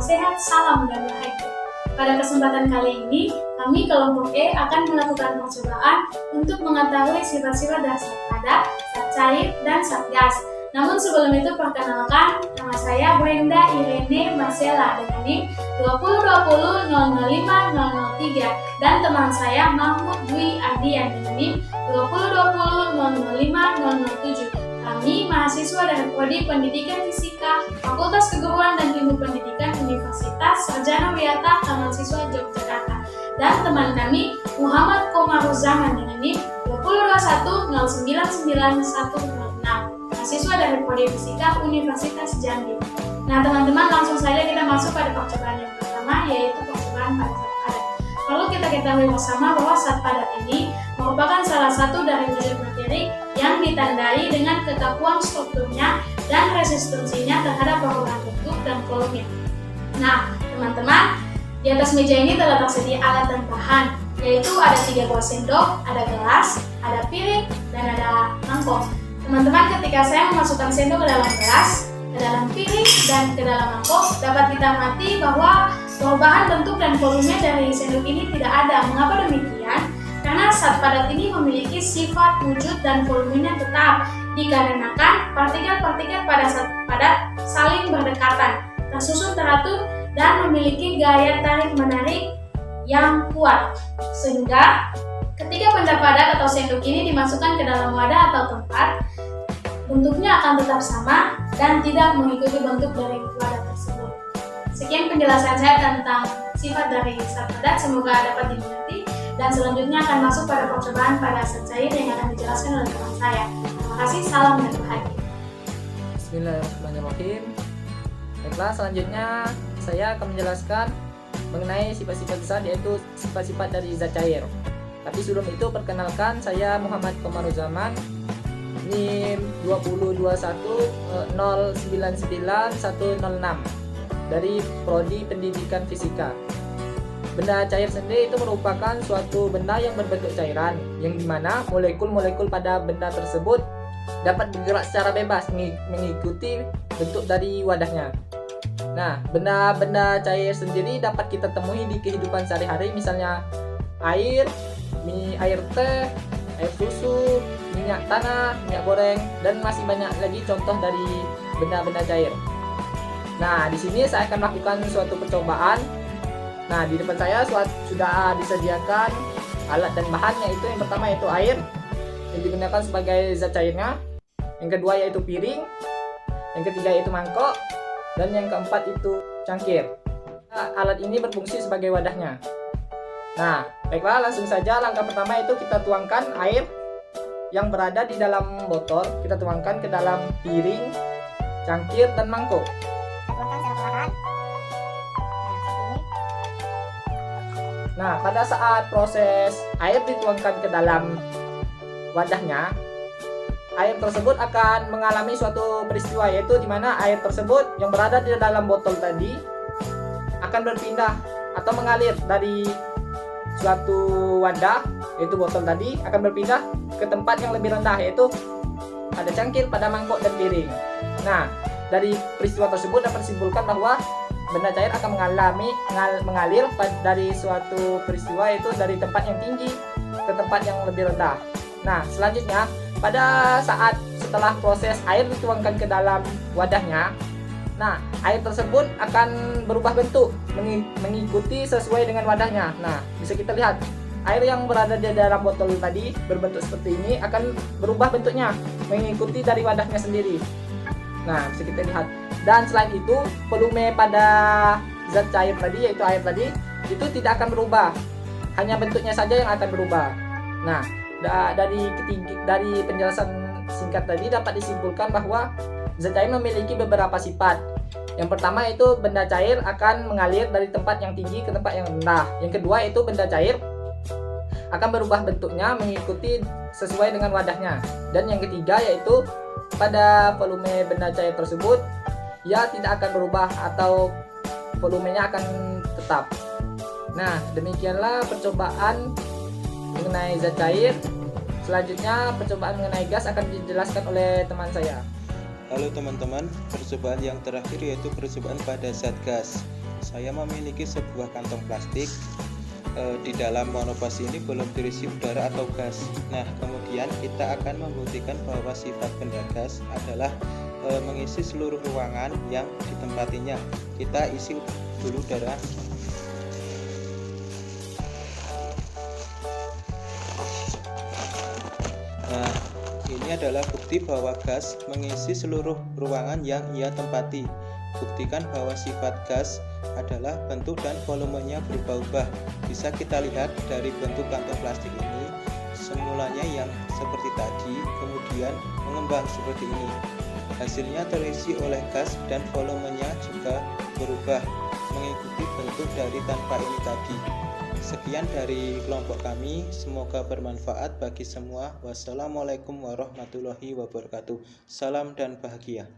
sehat, salam dan bahagia. Pada kesempatan kali ini, kami kelompok E akan melakukan percobaan untuk mengetahui sifat-sifat dari zat padat, zat cair, dan zat gas. Namun sebelum itu perkenalkan, nama saya Brenda Irene Marcella dengan NIM 202000503 dan teman saya Mahmud Dwi Ardian dengan NIM 202000507. Kami mahasiswa dari Prodi Pendidikan Fisika, Fakultas Keguruan dan Ilmu Pendidikan Universitas Sarjana Wiyata Kamansiswa Yogyakarta. Dan teman kami Muhammad Komaruzzaman dengan NIM 201099106, mahasiswa dari Prodi Fisika Universitas Jambi. Nah teman-teman, langsung saja kita masuk pada percobaan yang pertama, yaitu percobaan pada zat padat. Lalu kita ketahui bersama bahwa zat padat ini merupakan salah satu dari wujud materi yang ditandai dengan kekakuan strukturnya dan resistensinya terhadap perubahan bentuk dan volume. Nah, teman-teman, di atas meja ini telah tersedia alat dan bahan, yaitu ada 3 buah sendok, ada gelas, ada piring, dan ada mangkok. Teman-teman, ketika saya memasukkan sendok ke dalam gelas, ke dalam piring, dan ke dalam mangkok, dapat kita amati bahwa perubahan bentuk dan volume dari sendok ini tidak ada. Mengapa demikian? Karena zat padat ini memiliki sifat wujud dan volumenya tetap, dikarenakan partikel-partikel pada zat padat saling berdekatan, tersusun teratur, dan memiliki gaya tarik-menarik yang kuat. Sehingga ketika benda padat atau sendok ini dimasukkan ke dalam wadah atau tempat, bentuknya akan tetap sama dan tidak mengikuti bentuk dari wadah tersebut. Sekian penjelasan saya tentang sifat dari zat padat, semoga dapat dimengerti. Dan selanjutnya akan masuk pada percobaan pada zat cair yang akan dijelaskan oleh teman saya. Terima kasih, salam dan bahagia. Bismillahirrahmanirrahim. Baiklah, selanjutnya saya akan menjelaskan mengenai sifat-sifat zat, yaitu sifat-sifat dari zat cair. Tapi sebelum itu, perkenalkan, saya Muhammad Komaruzzaman, NIM 20210999106 dari Prodi Pendidikan Fisika. Benda cair sendiri itu merupakan suatu benda yang berbentuk cairan, yang dimana molekul-molekul pada benda tersebut dapat bergerak secara bebas mengikuti bentuk dari wadahnya. Nah, benda-benda cair sendiri dapat kita temui di kehidupan sehari-hari, misalnya air, air teh, air susu, minyak tanah, minyak goreng, dan masih banyak lagi contoh dari benda-benda cair. Nah, di sini saya akan melakukan suatu percobaan. Nah, di depan saya sudah disediakan alat dan bahannya, itu yang pertama yaitu air yang digunakan sebagai zat cairnya, yang kedua yaitu piring, yang ketiga yaitu mangkok, dan yang keempat itu cangkir. Nah, alat ini berfungsi sebagai wadahnya. Nah, baiklah, langsung saja langkah pertama itu kita tuangkan air yang berada di dalam botol, kita tuangkan ke dalam piring, cangkir, dan mangkok. Nah, pada saat proses air dituangkan ke dalam wadahnya, air tersebut akan mengalami suatu peristiwa, yaitu di mana air tersebut yang berada di dalam botol tadi akan berpindah atau mengalir dari suatu wadah, yaitu botol tadi, akan berpindah ke tempat yang lebih rendah, yaitu pada cangkir, pada mangkok, dan piring. Nah, dari peristiwa tersebut dapat disimpulkan bahwa benda cair akan mengalir dari suatu peristiwa, yaitu dari tempat yang tinggi ke tempat yang lebih rendah. Nah, selanjutnya pada saat setelah proses air dituangkan ke dalam wadahnya, nah air tersebut akan berubah bentuk mengikuti sesuai dengan wadahnya. Nah, bisa kita lihat air yang berada di dalam botol tadi berbentuk seperti ini akan berubah bentuknya mengikuti dari wadahnya sendiri. Nah, bisa kita lihat. Dan selain itu, volume pada zat cair tadi, yaitu air tadi, itu tidak akan berubah, hanya bentuknya saja yang akan berubah. Nah, dari penjelasan singkat tadi dapat disimpulkan bahwa zat cair memiliki beberapa sifat. Yang pertama itu benda cair akan mengalir dari tempat yang tinggi ke tempat yang rendah. Yang kedua itu benda cair akan berubah bentuknya mengikuti sesuai dengan wadahnya. Dan yang ketiga yaitu pada volume benda cair tersebut ya tidak akan berubah atau volumenya akan tetap. Nah, demikianlah percobaan mengenai zat cair. Selanjutnya percobaan mengenai gas akan dijelaskan oleh teman saya. Halo teman-teman, percobaan yang terakhir yaitu percobaan pada zat gas. saya memiliki sebuah kantong plastik. Di dalam monopasi ini belum terisi udara atau gas. Nah, kemudian kita akan membuktikan bahwa sifat benda gas adalah mengisi seluruh ruangan yang ditempatinya. Kita isi dulu udara. Nah, ini adalah bukti bahwa gas mengisi seluruh ruangan yang ia tempati. Buktikan bahwa sifat gas adalah bentuk dan volumenya berubah-ubah. Bisa kita lihat dari bentuk kantong plastik ini, semulanya yang seperti tadi, kemudian mengembang seperti ini. Hasilnya terisi oleh gas dan volumenya juga berubah mengikuti bentuk dari tanpa ini tadi. Sekian dari kelompok kami, semoga bermanfaat bagi semua. Wassalamualaikum warahmatullahi wabarakatuh. Salam dan bahagia.